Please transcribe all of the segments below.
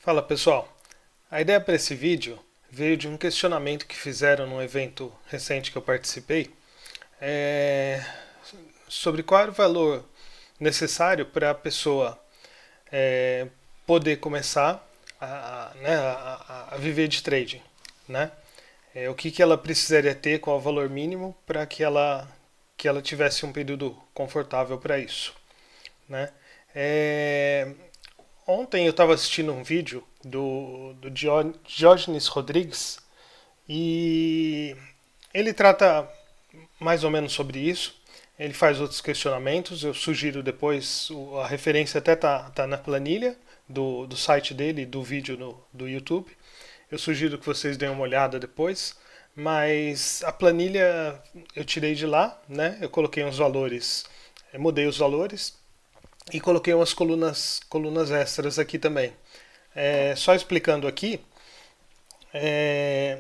Fala pessoal, a ideia para esse vídeo veio de um questionamento que fizeram num evento recente que eu participei sobre qual era o valor necessário para a pessoa poder começar a viver de trading, né? O que ela precisaria ter, qual o valor mínimo para que ela tivesse um período confortável para isso, né? É, Ontem eu estava assistindo um vídeo do Diógenes Rodrigues e ele trata mais ou menos sobre isso. Ele faz outros questionamentos. Eu sugiro depois, a referência até tá na planilha do site dele, do vídeo do YouTube. Eu sugiro que vocês deem uma olhada depois. Mas a planilha eu tirei de lá, né? Eu coloquei uns valores, mudei os valores e coloquei umas colunas extras aqui também. Só explicando aqui, é,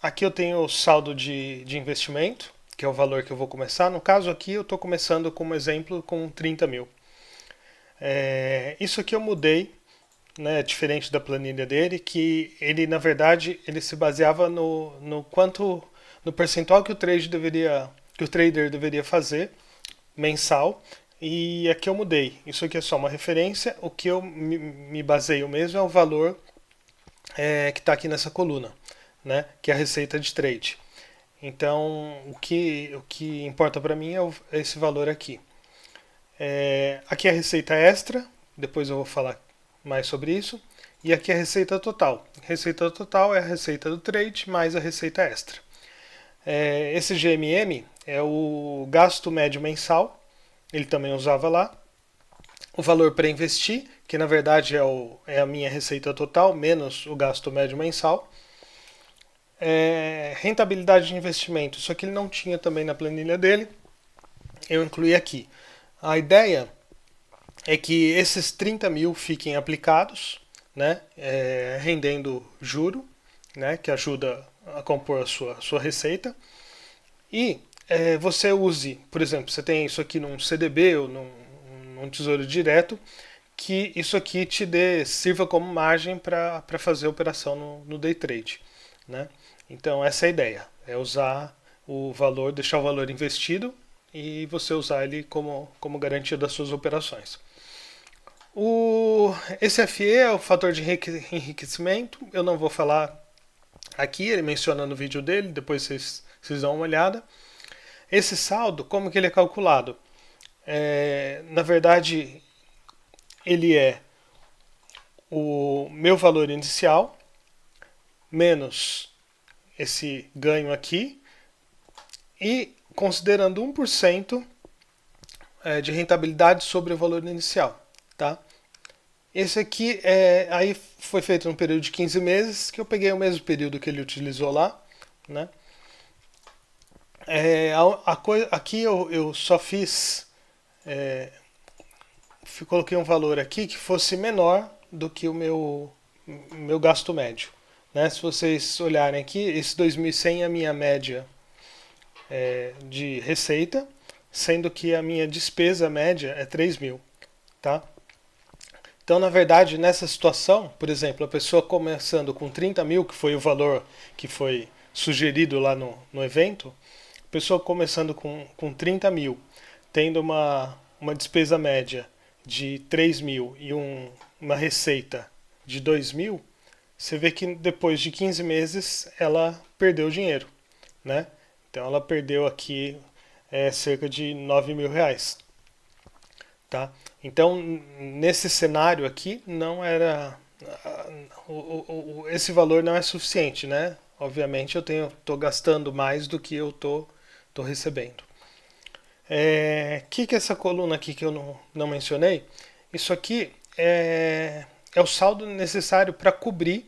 aqui eu tenho o saldo de investimento, que é o valor que eu vou começar. No caso aqui eu estou começando como exemplo com 30 mil. Isso aqui eu mudei, né, diferente da planilha dele, que ele na verdade ele se baseava no percentual que que o trader deveria fazer mensal. E aqui eu mudei. Isso aqui é só uma referência. O que eu me baseio mesmo é o valor que está aqui nessa coluna, né? Que é a receita de trade. Então, o que importa para mim é esse valor aqui. Aqui é a receita extra. Depois eu vou falar mais sobre isso. E aqui é a receita total. Receita total é a receita do trade mais a receita extra. Esse GMM é o gasto médio mensal. Ele também usava lá. O valor para investir, que na verdade é a minha receita total, menos o gasto médio mensal. Rentabilidade de investimento, isso aqui ele não tinha também na planilha dele. Eu incluí aqui. A ideia é que esses 30 mil fiquem aplicados, né, rendendo juro, né, que ajuda a compor a sua receita. E você use, por exemplo, você tem isso aqui num CDB ou num tesouro direto, que isso aqui sirva como margem para fazer a operação no day trade, né? Então essa é a ideia, é usar o valor, deixar o valor investido e você usar ele como garantia das suas operações. Esse FE é o fator de enriquecimento, eu não vou falar aqui, ele menciona no vídeo dele, depois vocês dão uma olhada. Esse saldo, como que ele é calculado? Na verdade, ele é o meu valor inicial menos esse ganho aqui e considerando 1% de rentabilidade sobre o valor inicial, tá? Esse aqui aí foi feito num período de 15 meses, que eu peguei o mesmo período que ele utilizou lá, né? Aqui eu só coloquei um valor aqui que fosse menor do que o meu gasto médio. Né? Se vocês olharem aqui, esse 2.100 é a minha média de receita, sendo que a minha despesa média é 3.000. Tá? Então, na verdade, nessa situação, por exemplo, a pessoa começando com 30 mil, que foi o valor que foi sugerido lá no evento, a pessoa começando com 30 mil, tendo uma despesa média de 3 mil e uma receita de 2 mil, você vê que depois de 15 meses ela perdeu dinheiro, né? Então ela perdeu aqui cerca de 9 mil reais, tá? Então nesse cenário aqui não era esse valor não é suficiente, né? Obviamente eu tô gastando mais do que eu tô recebendo. Que é essa coluna aqui que eu não mencionei? Isso aqui é o saldo necessário para cobrir,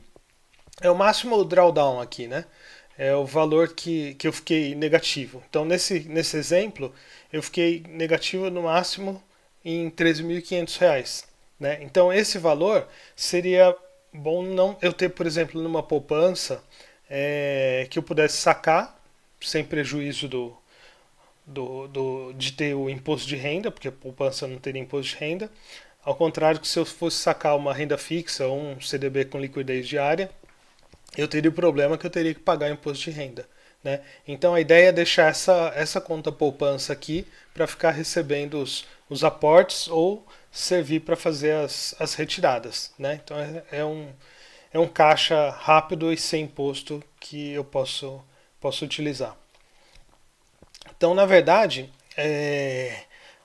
é o máximo drawdown aqui, né? É o valor que eu fiquei negativo. Então, nesse exemplo, eu fiquei negativo no máximo em R$ 13.500. Né? Então, esse valor seria bom não eu ter, por exemplo, numa poupança que eu pudesse sacar sem prejuízo de ter o imposto de renda, porque a poupança não teria imposto de renda. Ao contrário que se eu fosse sacar uma renda fixa ou um CDB com liquidez diária, eu teria o problema que eu teria que pagar imposto de renda. Né? Então a ideia é deixar essa conta poupança aqui para ficar recebendo os aportes ou servir para fazer as retiradas. Né? Então é um caixa rápido e sem imposto que eu posso utilizar. Então, na verdade,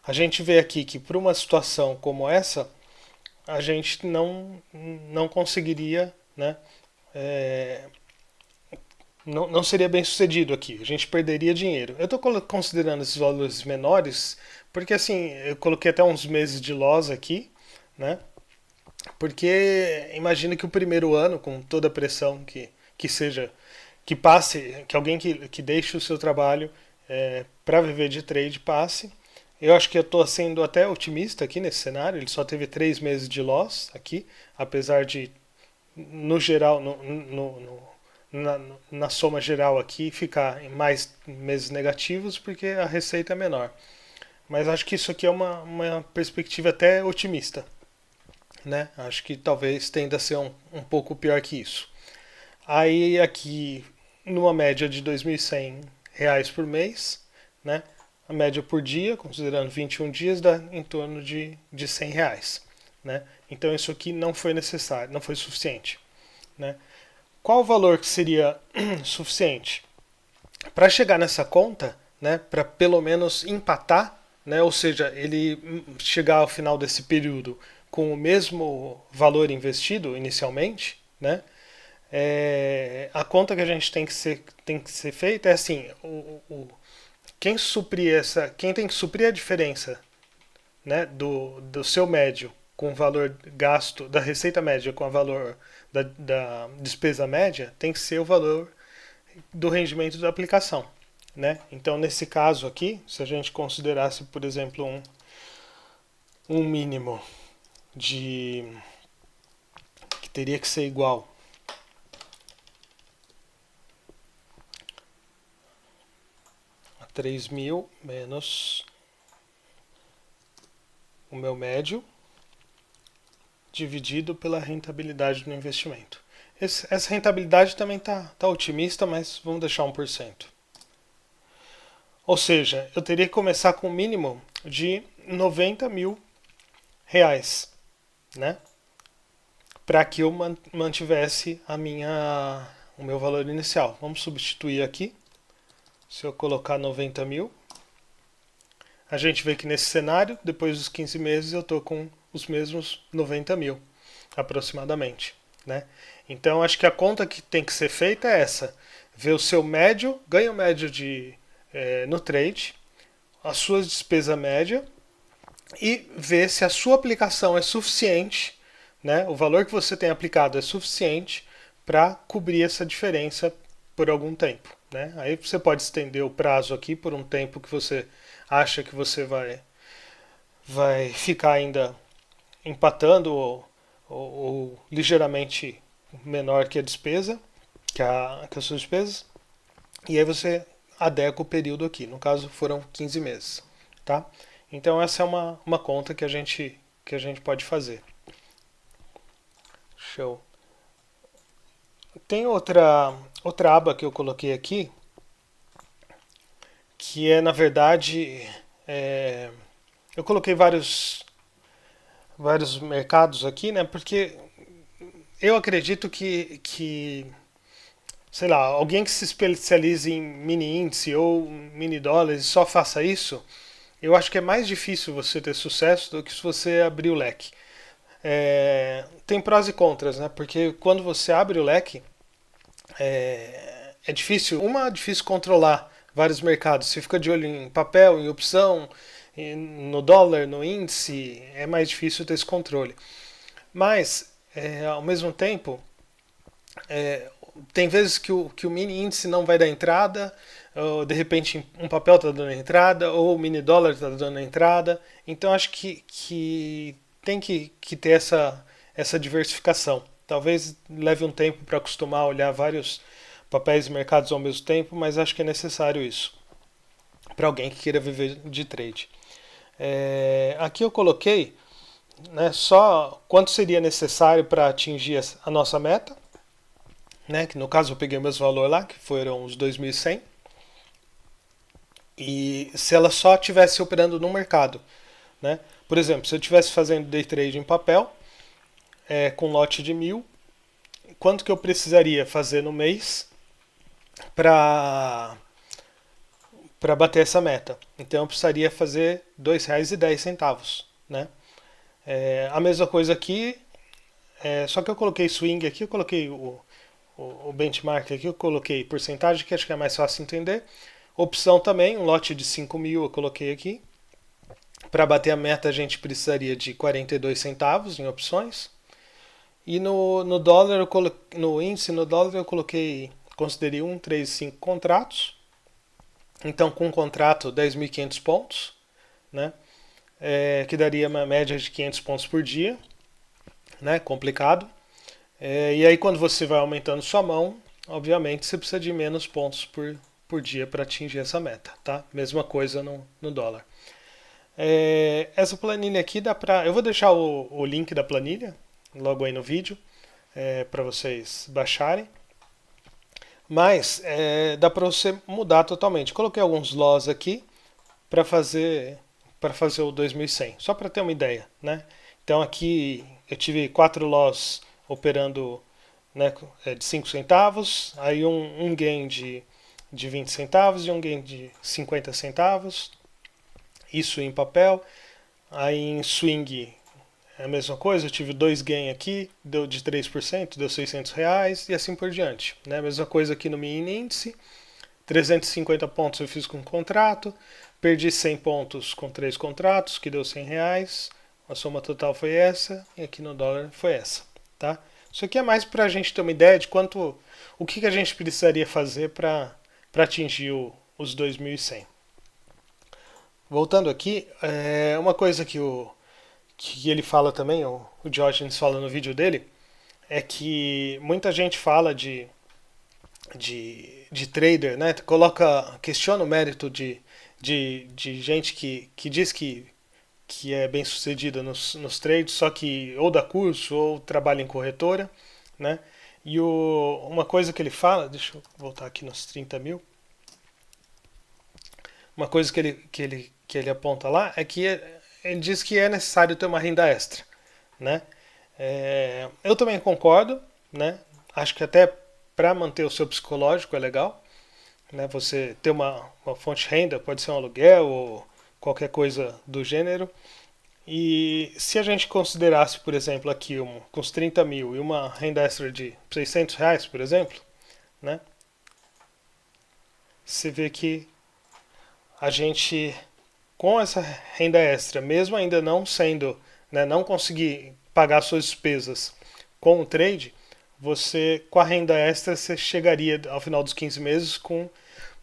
a gente vê aqui que para uma situação como essa, a gente não conseguiria, né, é, não seria bem sucedido aqui, a gente perderia dinheiro. Eu estou considerando esses valores menores porque assim, eu coloquei até uns meses de loss aqui, né? Porque imagina que o primeiro ano, com toda a pressão que seja, que passe, que alguém que deixe o seu trabalho para viver de trade passe. Eu acho que eu estou sendo até otimista aqui nesse cenário. Ele só teve 3 meses de loss aqui, apesar de, no geral, na soma geral aqui, ficar em mais meses negativos porque a receita é menor. Mas acho que isso aqui é uma perspectiva até otimista. Né? Acho que talvez tenda a ser um pouco pior que isso. Aí aqui, numa média de R$ 2.100 por mês, né? A média por dia, considerando 21 dias, dá em torno de R$ 100. Né? Então isso aqui não foi necessário, não foi suficiente. Né? Qual o valor que seria suficiente? Para chegar nessa conta, né, para pelo menos empatar, né, ou seja, ele chegar ao final desse período com o mesmo valor investido inicialmente, né, a conta que a gente tem que ser feita é assim, quem tem que suprir a diferença, né, do seu médio com o valor gasto, da receita média com o valor da despesa média, tem que ser o valor do rendimento da aplicação. Né? Então, nesse caso aqui, se a gente considerasse, por exemplo, um mínimo que teria que ser igual a 3.000 menos o meu médio dividido pela rentabilidade do investimento. Essa rentabilidade também está otimista, mas vamos deixar 1%. Ou seja, eu teria que começar com um mínimo de R$ 90.000, né? Para que eu mantivesse o meu valor inicial. Vamos substituir aqui. Se eu colocar 90 mil, a gente vê que nesse cenário, depois dos 15 meses, eu estou com os mesmos 90 mil, aproximadamente. Né? Então, acho que a conta que tem que ser feita é essa. Ver o seu médio, ganho médio no trade, a sua despesa média e ver se a sua aplicação é suficiente, né? O valor que você tem aplicado é suficiente para cobrir essa diferença por algum tempo. Né? Aí você pode estender o prazo aqui por um tempo que você acha que você vai ficar ainda empatando ou ligeiramente menor que a despesa, que as suas despesas, e aí você adequa o período aqui. No caso, foram 15 meses. Tá? Então, essa é uma conta que a gente pode fazer. Show. Tem outra aba que eu coloquei aqui, que na verdade, eu coloquei vários mercados aqui, né? Porque eu acredito que sei lá, alguém que se especialize em mini índice ou mini dólares e só faça isso, eu acho que é mais difícil você ter sucesso do que se você abrir o leque. Tem prós e contras, né? Porque quando você abre o leque, é difícil. É difícil controlar vários mercados. Você fica de olho em papel, em opção, no dólar, no índice, é mais difícil ter esse controle. Mas, ao mesmo tempo, tem vezes que o mini índice não vai dar entrada, ou de repente um papel está dando entrada, ou o mini dólar está dando entrada. Então acho que tem que ter essa diversificação. Talvez leve um tempo para acostumar a olhar vários papéis e mercados ao mesmo tempo, mas acho que é necessário isso para alguém que queira viver de trade. Aqui eu coloquei né, só quanto seria necessário para atingir a nossa meta, né, que no caso eu peguei o mesmo valor lá, que foram os 2.100, e se ela só estivesse operando no mercado, né? Por exemplo, se eu estivesse fazendo day trade em papel, com lote de 1.000, quanto que eu precisaria fazer no mês para bater essa meta? Então eu precisaria fazer R$ 2,10, né? A mesma coisa aqui, só que eu coloquei swing aqui, eu coloquei o benchmark aqui, eu coloquei porcentagem, que acho que é mais fácil entender. Opção também, um lote de 5.000 eu coloquei aqui. Para bater a meta a gente precisaria de 42 centavos em opções. E no dólar, no índice, no dólar eu coloquei, considerei 135 contratos. Então com um contrato 10.500 pontos, né? Que daria uma média de 500 pontos por dia, né? Complicado. E aí quando você vai aumentando sua mão, obviamente você precisa de menos pontos por dia para atingir essa meta, tá? Mesma coisa no dólar. Essa planilha aqui dá pra... Eu vou deixar o link da planilha logo aí no vídeo para vocês baixarem. Mas dá para você mudar totalmente. Coloquei alguns laws aqui para fazer o 2100, só para ter uma ideia, né? Então aqui eu tive 4 laws operando, né, de 5 centavos, aí um gain de 20 centavos e um gain de 50 centavos, isso em papel. Aí em swing é a mesma coisa, eu tive 2 gain aqui, deu de 3%, deu R$ 600 e assim por diante, né? A mesma coisa aqui no mini índice, 350 pontos eu fiz com um contrato, perdi 100 pontos com 3 contratos, que deu R$ 100, a soma total foi essa, e aqui no dólar foi essa, tá? Isso aqui é mais para a gente ter uma ideia de o que a gente precisaria fazer para atingir os 2.100. Voltando aqui, uma coisa que ele fala também, o Diógenes fala no vídeo dele, é que muita gente fala de trader, né? Questiona o mérito de gente que diz que é bem sucedida nos trades, só que ou dá curso ou trabalha em corretora, né? E uma coisa que ele fala, deixa eu voltar aqui nos 30.000, uma coisa que ele aponta lá é que ele diz que é necessário ter uma renda extra, né? Eu também concordo, né? Acho que até para manter o seu psicológico é legal, né? Você ter uma fonte de renda, pode ser um aluguel ou qualquer coisa do gênero. E se a gente considerasse, por exemplo, aqui com os 30.000 e uma renda extra de R$ 600, por exemplo, né? Você vê que a gente, com essa renda extra, mesmo ainda não sendo, né, não conseguir pagar suas despesas com o trade, você, com a renda extra, você chegaria ao final dos 15 meses com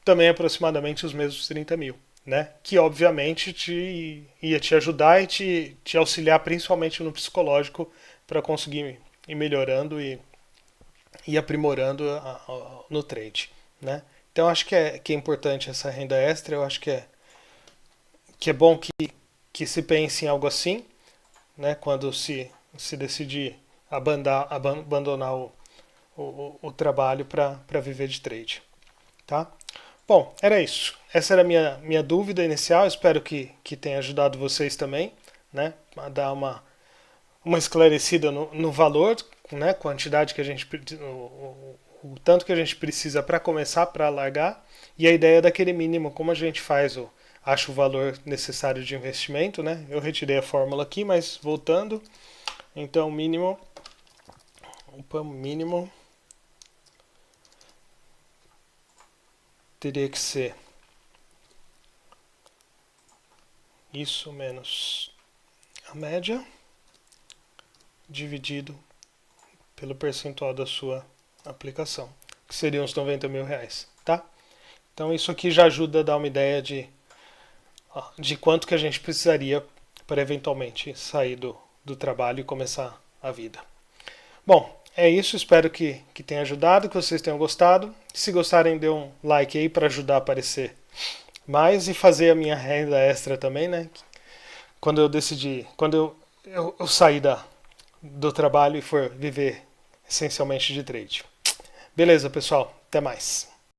também aproximadamente os mesmos 30.000, né? Que obviamente ia te ajudar e te auxiliar principalmente no psicológico para conseguir ir melhorando e aprimorando no trade, né? Então acho que é importante essa renda extra, eu acho que é bom que se pense em algo assim, né? Quando se decidir abandonar o trabalho para viver de trade, tá? Bom, era isso. Essa era a minha dúvida inicial. Espero que tenha ajudado vocês também, né? A dar uma esclarecida no valor, né? Quantidade que a gente, o tanto que a gente precisa para começar, para largar, e a ideia daquele mínimo, como a gente faz acha o valor necessário de investimento, né? Eu retirei a fórmula aqui, mas voltando, então mínimo teria que ser isso menos a média dividido pelo percentual da sua aplicação, que seriam uns R$ 90.000, tá? Então isso aqui já ajuda a dar uma ideia de quanto que a gente precisaria para eventualmente sair do trabalho e começar a vida. Bom, é isso, espero que tenha ajudado, que vocês tenham gostado. Se gostarem, dê um like aí para ajudar a aparecer mais e fazer a minha renda extra também, né? Quando eu sair do trabalho e for viver essencialmente de trade. Beleza, pessoal. Até mais.